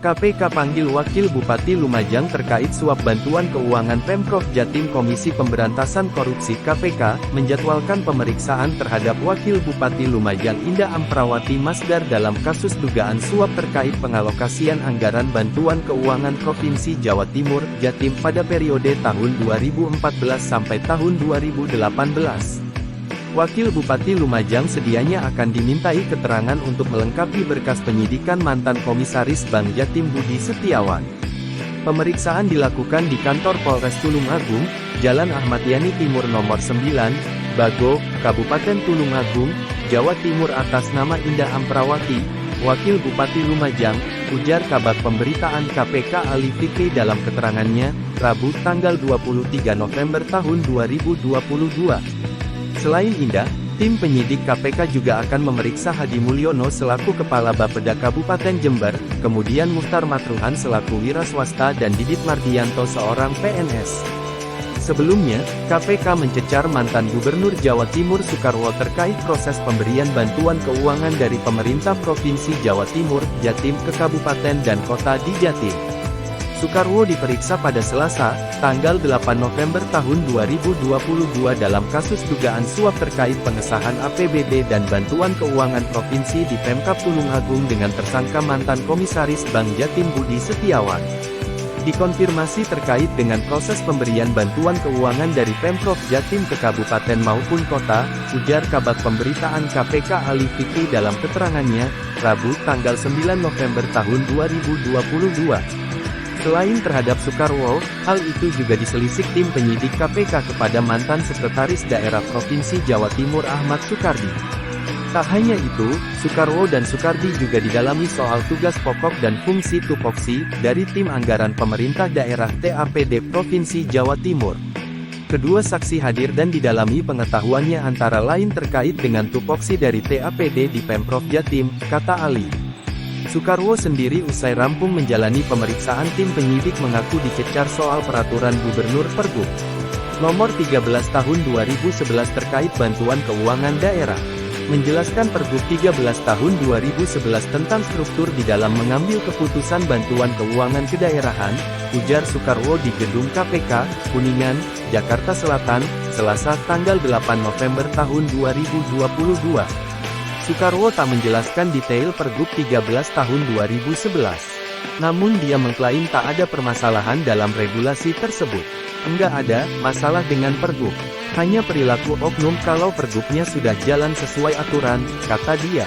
KPK panggil Wakil Bupati Lumajang terkait suap bantuan keuangan Pemprov Jatim. Komisi Pemberantasan Korupsi KPK, menjadwalkan pemeriksaan terhadap Wakil Bupati Lumajang Indah Amprawati Masdar dalam kasus dugaan suap terkait pengalokasian anggaran bantuan keuangan Provinsi Jawa Timur, Jatim pada periode tahun 2014 sampai tahun 2018. Wakil Bupati Lumajang sedianya akan dimintai keterangan untuk melengkapi berkas penyidikan mantan Komisaris Bank Jatim Budi Setiawan. Pemeriksaan dilakukan di kantor Polres Tulungagung, Jalan Ahmad Yani Timur nomor 9, Bago, Kabupaten Tulungagung, Jawa Timur atas nama Indah Amprawati, Wakil Bupati Lumajang, ujar Kabag Pemberitaan KPK Ali Fikri dalam keterangannya, Rabu tanggal 23 November tahun 2022. Selain Indah, tim penyidik KPK juga akan memeriksa Hadi Mulyono selaku Kepala Bapeda Kabupaten Jember, kemudian Muhtar Matruhan selaku wira swasta dan Didit Mardianto seorang PNS. Sebelumnya, KPK mencecar mantan Gubernur Jawa Timur Soekarwo terkait proses pemberian bantuan keuangan dari pemerintah Provinsi Jawa Timur, Jatim ke kabupaten dan kota di Jatim. Soekarwo diperiksa pada Selasa, tanggal 8 November tahun 2022 dalam kasus dugaan suap terkait pengesahan APBD dan bantuan keuangan provinsi di Pemkab Tulungagung dengan tersangka mantan Komisaris Bank Jatim Budi Setiawan. Dikonfirmasi terkait dengan proses pemberian bantuan keuangan dari Pemprov Jatim ke kabupaten maupun kota, ujar Kabag Pemberitaan KPK Ali Fikri dalam keterangannya, Rabu tanggal 9 November tahun 2022. Selain terhadap Soekarwo, hal itu juga diselisik tim penyidik KPK kepada mantan Sekretaris Daerah Provinsi Jawa Timur Ahmad Sukardi. Tak hanya itu, Soekarwo dan Sukardi juga didalami soal tugas pokok dan fungsi tupoksi dari tim anggaran pemerintah daerah TAPD Provinsi Jawa Timur. Kedua saksi hadir dan didalami pengetahuannya antara lain terkait dengan tupoksi dari TAPD di Pemprov Jatim, kata Ali. Soekarwo sendiri usai rampung menjalani pemeriksaan tim penyidik mengaku dicecar soal peraturan Gubernur Pergub nomor 13 tahun 2011 terkait bantuan keuangan daerah. Menjelaskan Pergub 13 tahun 2011 tentang struktur di dalam mengambil keputusan bantuan keuangan kedaerahan, ujar Soekarwo di Gedung KPK, Kuningan, Jakarta Selatan, Selasa tanggal 8 November tahun 2022. Soekarwo tak menjelaskan detail Pergub 13 tahun 2011. Namun dia mengklaim tak ada permasalahan dalam regulasi tersebut. Enggak ada masalah dengan Pergub. Hanya perilaku oknum kalau Pergubnya sudah jalan sesuai aturan, kata dia.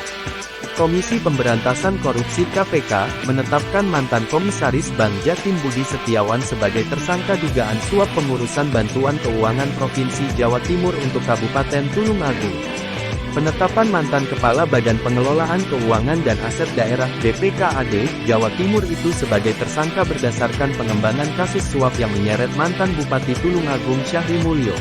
Komisi Pemberantasan Korupsi KPK, menetapkan mantan Komisaris Bank Jatim Budi Setiawan sebagai tersangka dugaan suap pengurusan bantuan keuangan Provinsi Jawa Timur untuk Kabupaten Tulungagung. Penetapan mantan Kepala Badan Pengelolaan Keuangan dan Aset Daerah BPKAD, Jawa Timur itu sebagai tersangka berdasarkan pengembangan kasus suap yang menyeret mantan Bupati Tulungagung Syahri Mulyo.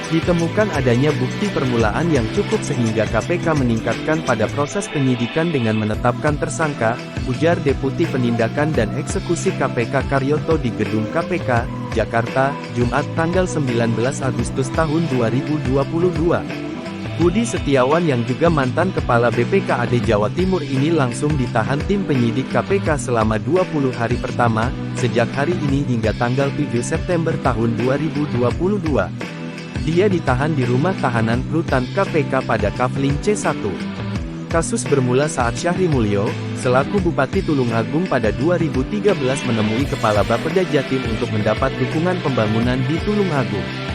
Ditemukan adanya bukti permulaan yang cukup sehingga KPK meningkatkan pada proses penyidikan dengan menetapkan tersangka, ujar Deputi Penindakan dan Eksekusi KPK Karyoto di Gedung KPK, Jakarta, Jumat tanggal 19 Agustus tahun 2022. Budi Setiawan yang juga mantan Kepala BPKAD Jawa Timur ini langsung ditahan tim penyidik KPK selama 20 hari pertama, sejak hari ini hingga tanggal 7 September tahun 2022. Dia ditahan di rumah tahanan rutan KPK pada Kafling C1. Kasus bermula saat Syahri Mulyo, selaku Bupati Tulungagung pada 2013 menemui Kepala Bapeda Jatim untuk mendapat dukungan pembangunan di Tulungagung.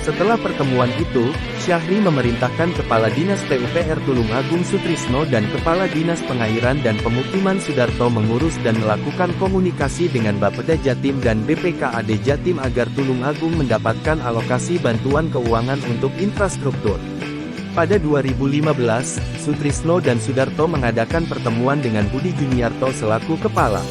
Setelah pertemuan itu, Syahri memerintahkan Kepala Dinas PUPR Tulungagung Sutrisno dan Kepala Dinas Pengairan dan Pemukiman Sudarto mengurus dan melakukan komunikasi dengan Bapeda Jatim dan BPKAD Jatim agar Tulungagung mendapatkan alokasi bantuan keuangan untuk infrastruktur. Pada 2015, Sutrisno dan Sudarto mengadakan pertemuan dengan Budi Juniarto selaku Kepala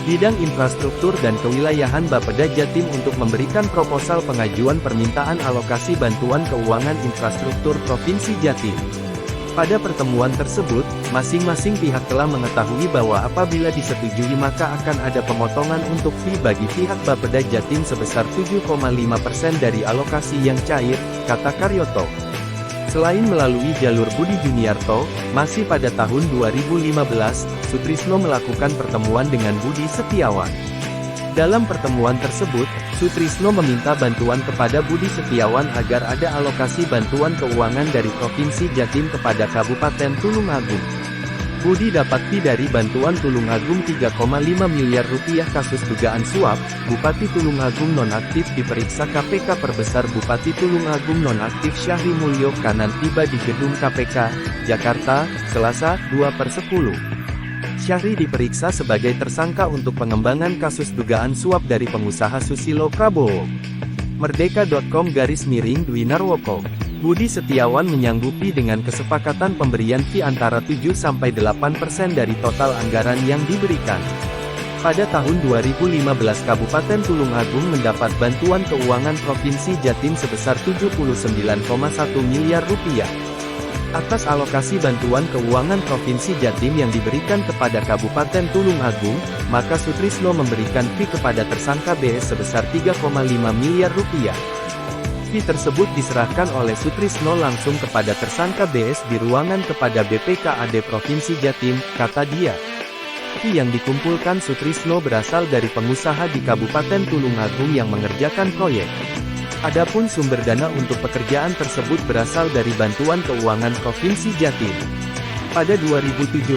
Bidang Infrastruktur dan Kewilayahan Bapeda Jatim untuk memberikan proposal pengajuan permintaan alokasi bantuan keuangan infrastruktur Provinsi Jatim. Pada pertemuan tersebut, masing-masing pihak telah mengetahui bahwa apabila disetujui maka akan ada pemotongan untuk fee bagi pihak Bapeda Jatim sebesar 7,5% dari alokasi yang cair, kata Karyoto. Selain melalui jalur Budi Juniarto, masih pada tahun 2015, Sutrisno melakukan pertemuan dengan Budi Setiawan. Dalam pertemuan tersebut, Sutrisno meminta bantuan kepada Budi Setiawan agar ada alokasi bantuan keuangan dari Provinsi Jatim kepada Kabupaten Tulungagung. Budi dapat fee dari bantuan Tulungagung 3,5 miliar rupiah. Kasus dugaan suap, Bupati Tulungagung nonaktif diperiksa KPK. Perbesar Bupati Tulungagung nonaktif Syahri Mulyo Kanan tiba di gedung KPK, Jakarta, Selasa, 2/10. Syahri diperiksa sebagai tersangka untuk pengembangan kasus dugaan suap dari pengusaha Susilo Prabowo. Merdeka.com/Dwi Narwoko. Budi Setiawan menyanggupi dengan kesepakatan pemberian fee antara 7-8% dari total anggaran yang diberikan. Pada tahun 2015 Kabupaten Tulungagung mendapat bantuan keuangan Provinsi Jatim sebesar 79,1 miliar rupiah. Atas alokasi bantuan keuangan Provinsi Jatim yang diberikan kepada Kabupaten Tulungagung, maka Sutrisno memberikan fee kepada tersangka BS sebesar 3,5 miliar rupiah. Fee tersebut diserahkan oleh Sutrisno langsung kepada tersangka BS di ruangan kepada BPKAD Provinsi Jatim, kata dia. Fee yang dikumpulkan Sutrisno berasal dari pengusaha di Kabupaten Tulungagung yang mengerjakan proyek. Adapun sumber dana untuk pekerjaan tersebut berasal dari bantuan keuangan Provinsi Jatim. Pada 2017,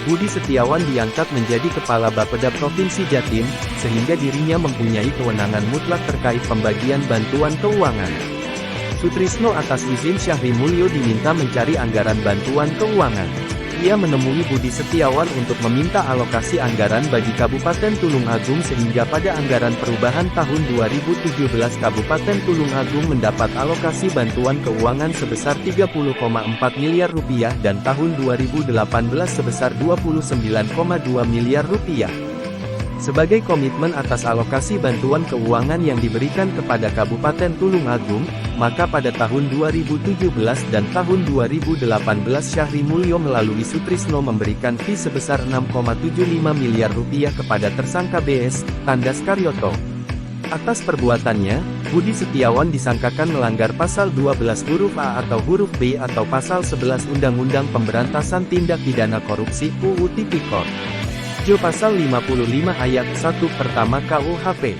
Budi Setiawan diangkat menjadi Kepala Bapeda Provinsi Jatim, sehingga dirinya mempunyai kewenangan mutlak terkait pembagian bantuan keuangan. Sutrisno atas izin Syahri Mulyo diminta mencari anggaran bantuan keuangan. Ia menemui Budi Setiawan untuk meminta alokasi anggaran bagi Kabupaten Tulungagung sehingga pada anggaran perubahan tahun 2017 Kabupaten Tulungagung mendapat alokasi bantuan keuangan sebesar 30,4 miliar rupiah dan tahun 2018 sebesar 29,2 miliar rupiah. Sebagai komitmen atas alokasi bantuan keuangan yang diberikan kepada Kabupaten Tulungagung, maka pada tahun 2017 dan tahun 2018 Syahri Mulyo melalui Sutrisno memberikan fee sebesar 6,75 miliar rupiah kepada tersangka BS, Tandas Karyoto. Atas perbuatannya, Budi Setiawan disangkakan melanggar pasal 12 huruf A atau huruf B atau pasal 11 Undang-Undang Pemberantasan Tindak Pidana Korupsi UU Tipikor. Jo pasal 55 ayat 1 pertama KUHP.